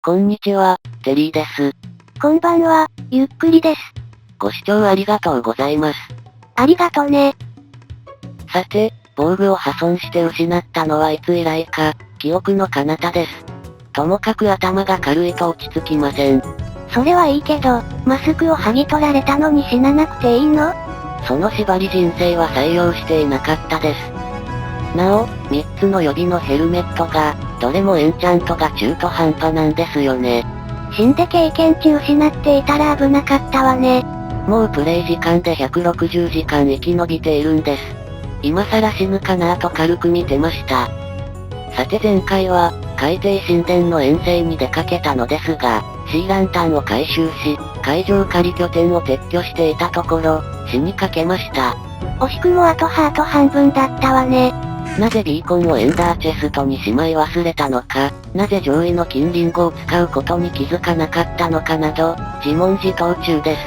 こんにちは、テリーです。こんばんは、ゆっくりです。ご視聴ありがとうございます。ありがとね。さて、防具を破損して失ったのはいつ以来か、記憶の彼方です。ともかく頭が軽いと落ち着きません。それはいいけど、マスクを剥ぎ取られたのに死ななくていいの？その縛り人生は採用していなかったです。なお、3つの予備のヘルメットが、どれもエンチャントが中途半端なんですよね。死んで経験値失っていたら危なかったわね。もうプレイ時間で160時間生き延びているんです。今更死ぬかなぁと軽く見てました。さて前回は、海底神殿の遠征に出かけたのですが、シーランタンを回収し、海上仮拠点を撤去していたところ、死にかけました。惜しくもあとハート半分だったわね。なぜビーコンをエンダーチェストにしまい忘れたのか、なぜ上位の金リンゴを使うことに気づかなかったのかなど、自問自答中です。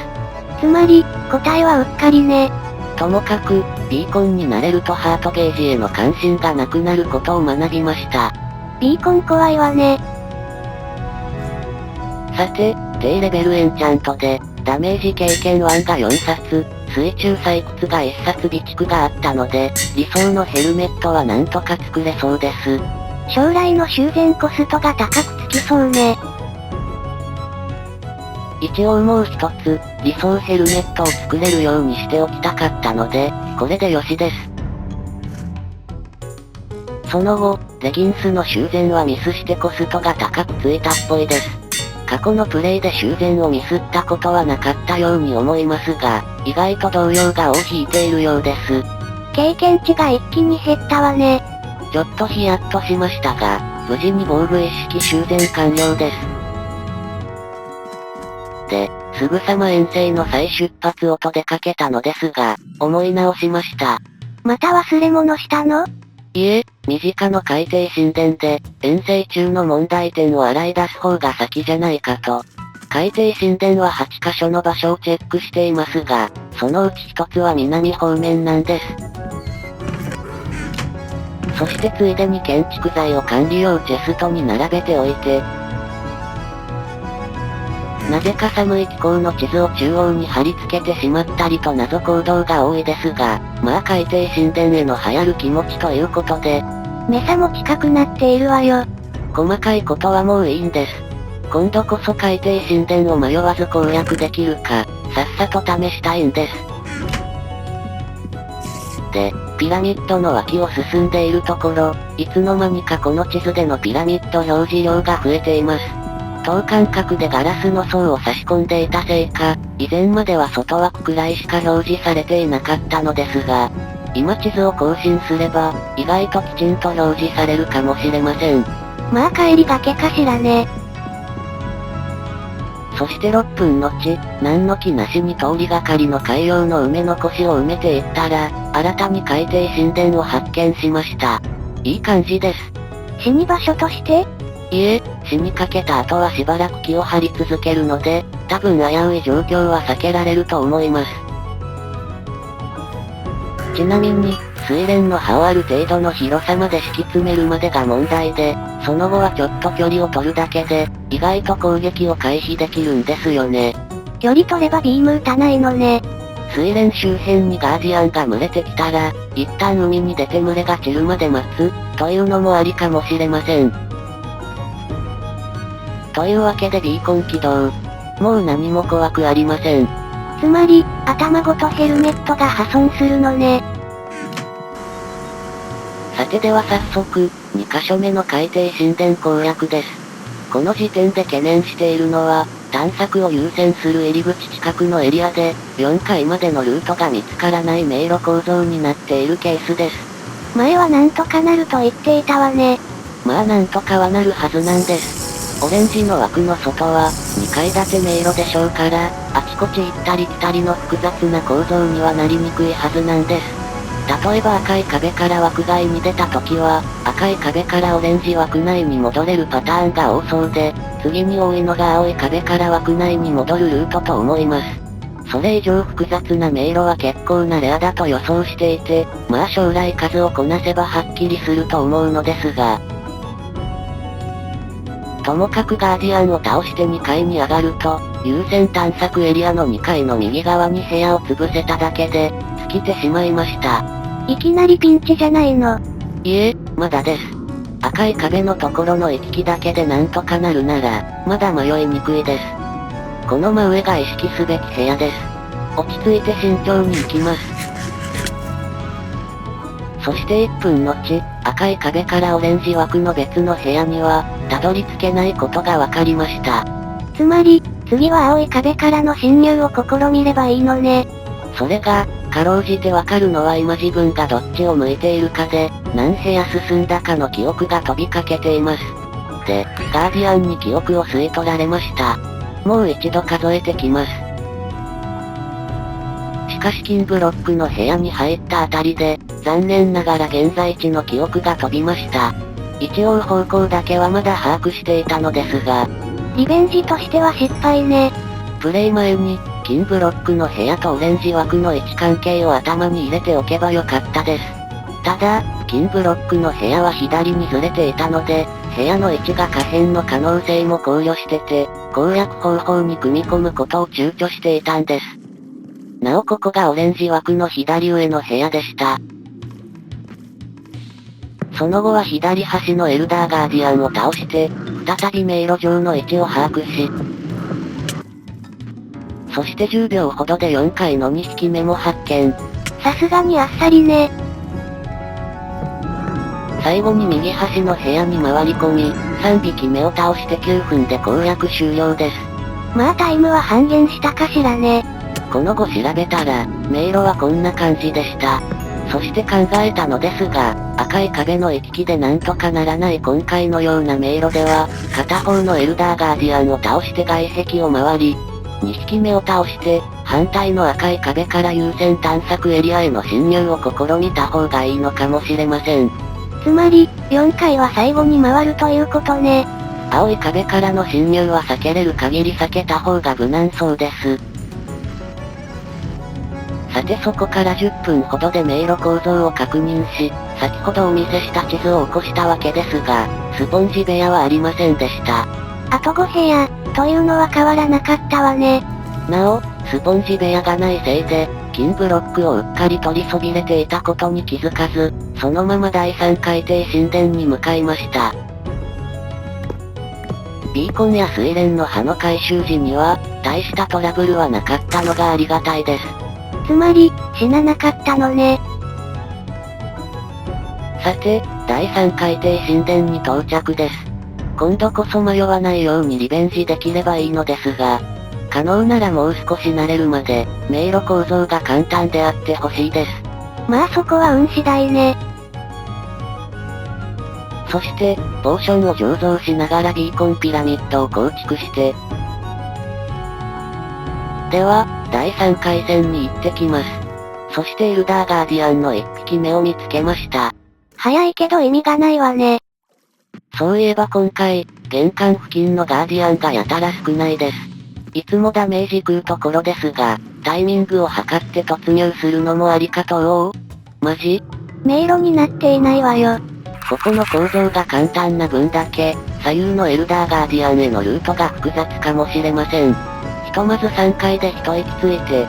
つまり、答えはうっかりね。ともかく、ビーコンになれるとハートゲージへの関心がなくなることを学びました。ビーコン怖いわね。さて、低レベルエンチャントで、ダメージ経験1が4冊、水中採掘が1冊備蓄があったので、理想のヘルメットはなんとか作れそうです。将来の修繕コストが高くつきそうね。一応もう一つ、理想ヘルメットを作れるようにしておきたかったので、これでよしです。その後、レギンスの修繕はミスしてコストが高くついたっぽいです。過去のプレイで修繕をミスったことはなかったように思いますが、意外と動揺が尾を引いているようです。経験値が一気に減ったわね。ちょっとヒヤッとしましたが、無事に防具一式修繕完了です。で、すぐさま遠征の再出発をと出かけたのですが、思い直しました。また忘れ物したの？いえ、身近の海底神殿で、遠征中の問題点を洗い出す方が先じゃないかと。海底神殿は8カ所の場所をチェックしていますが、そのうち1つは南方面なんです。そしてついでに建築材を管理用チェストに並べておいて、なぜか寒い気候の地図を中央に貼り付けてしまったりと謎行動が多いですが、まあ海底神殿への流行る気持ちということで、メサも近くなっているわよ。細かいことはもういいんです。今度こそ海底神殿を迷わず攻略できるか、さっさと試したいんです。で、ピラミッドの脇を進んでいるところ、いつの間にかこの地図でのピラミッド表示量が増えています。等間隔でガラスの層を差し込んでいたせいか、以前までは外枠くらいしか表示されていなかったのですが、今地図を更新すれば、意外ときちんと表示されるかもしれません。まあ帰りがけかしらね。そして6分後、何の気なしに通りがかりの海洋の埋め残しを埋めていったら、新たに海底神殿を発見しました。いい感じです。死に場所として？いえ、死にかけた後はしばらく気を張り続けるので、多分危うい状況は避けられると思います。ちなみに、水蓮の葉をある程度の広さまで敷き詰めるまでが問題で、その後はちょっと距離を取るだけで、意外と攻撃を回避できるんですよね。距離取ればビーム撃たないのね。水蓮周辺にガーディアンが群れてきたら、一旦海に出て群れが散るまで待つ、というのもありかもしれません。というわけでビーコン起動。もう何も怖くありません。つまり、頭ごとヘルメットが破損するのね。さてでは早速、2カ所目の海底神殿攻略です。この時点で懸念しているのは、探索を優先する入り口近くのエリアで、4階までのルートが見つからない迷路構造になっているケースです。前はなんとかなると言っていたわね。まあなんとかはなるはずなんです。オレンジの枠の外は、2階建て迷路でしょうから、あちこち行ったり来たりの複雑な構造にはなりにくいはずなんです。例えば赤い壁から枠外に出た時は、赤い壁からオレンジ枠内に戻れるパターンが多そうで、次に多いのが青い壁から枠内に戻るルートと思います。それ以上複雑な迷路は結構なレアだと予想していて、まあ将来数をこなせばはっきりすると思うのですが、ともかくガーディアンを倒して2階に上がると、優先探索エリアの2階の右側に部屋を潰せただけで、尽きてしまいました。いきなりピンチじゃないの。いえ、まだです。赤い壁のところの行き来だけでなんとかなるなら、まだ迷いにくいです。この真上が意識すべき部屋です。落ち着いて慎重に行きます。そして1分後、赤い壁からオレンジ枠の別の部屋には、たどり着けないことが分かりました。つまり、次は青い壁からの侵入を試みればいいのね。それが、かろうじてわかるのは今自分がどっちを向いているかで、何部屋進んだかの記憶が飛びかけています。で、ガーディアンに記憶を吸い取られました。もう一度数えてきます。しかし金ブロックの部屋に入ったあたりで、残念ながら現在地の記憶が飛びました。一応方向だけはまだ把握していたのですが、リベンジとしては失敗ね。プレイ前に、金ブロックの部屋とオレンジ枠の位置関係を頭に入れておけばよかったです。ただ、金ブロックの部屋は左にずれていたので、部屋の位置が可変の可能性も考慮してて、攻略方法に組み込むことを躊躇していたんです。なおここがオレンジ枠の左上の部屋でした。その後は左端のエルダーガーディアンを倒して、再び迷路上の位置を把握し、そして10秒ほどで4階の2匹目も発見。さすがにあっさりね。最後に右端の部屋に回り込み、3匹目を倒して9分で攻略終了です。まあタイムは半減したかしらね。この後調べたら、迷路はこんな感じでした。そして考えたのですが、赤い壁の行き来でなんとかならない今回のような迷路では、片方のエルダーガーディアンを倒して外壁を回り、2匹目を倒して、反対の赤い壁から優先探索エリアへの侵入を試みた方がいいのかもしれません。つまり、4回は最後に回るということね。青い壁からの侵入は避けれる限り避けた方が無難そうです。さてそこから10分ほどで迷路構造を確認し、先ほどお見せした地図を起こしたわけですが、スポンジ部屋はありませんでした。あと5部屋、というのは変わらなかったわね。なお、スポンジ部屋がないせいで、金ブロックをうっかり取りそびれていたことに気づかず、そのまま第3海底神殿に向かいました。ビーコンや水蓮の葉の回収時には、大したトラブルはなかったのがありがたいです。つまり、死ななかったのね。さて、第3海底神殿に到着です。今度こそ迷わないようにリベンジできればいいのですが、可能ならもう少し慣れるまで、迷路構造が簡単であってほしいです。まあそこは運次第ね。そして、ポーションを醸造しながらビーコンピラミッドを構築して、では、第3回戦に行ってきます。そしてエルダーガーディアンの1匹目を見つけました。早いけど意味がないわね。そういえば今回、玄関付近のガーディアンがやたら少ないです。いつもダメージ食うところですが、タイミングを測って突入するのもありかと。マジ？迷路になっていないわよ。ここの構造が簡単な分だけ、左右のエルダーガーディアンへのルートが複雑かもしれません。ひとまず3階で一息ついて、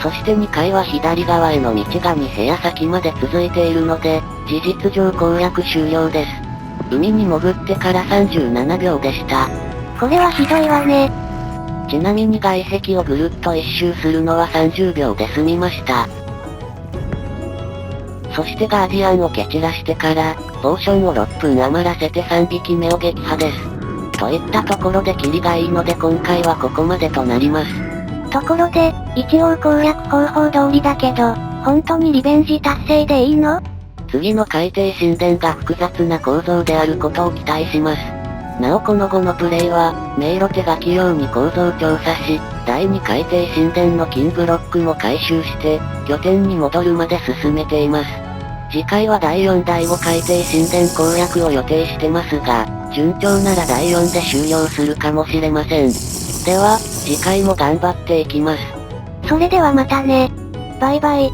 そして2階は左側への道が2部屋先まで続いているので、事実上攻略終了です。海に潜ってから37秒でした。これはひどいわね。ちなみに外壁をぐるっと一周するのは30秒で済みました。そしてガーディアンを蹴散らしてから、ポーションを6分余らせて3匹目を撃破です。といったところでキリがいいので今回はここまでとなります。ところで、一応攻略方法通りだけど、本当にリベンジ達成でいいの？次の海底神殿が複雑な構造であることを期待します。なおこの後のプレイは、迷路手書き用に構造調査し、第2海底神殿の金ブロックも回収して、拠点に戻るまで進めています。次回は第4第5海底神殿攻略を予定してますが、順調なら第4で終了するかもしれません。では、次回も頑張っていきます。それではまたね。バイバイ。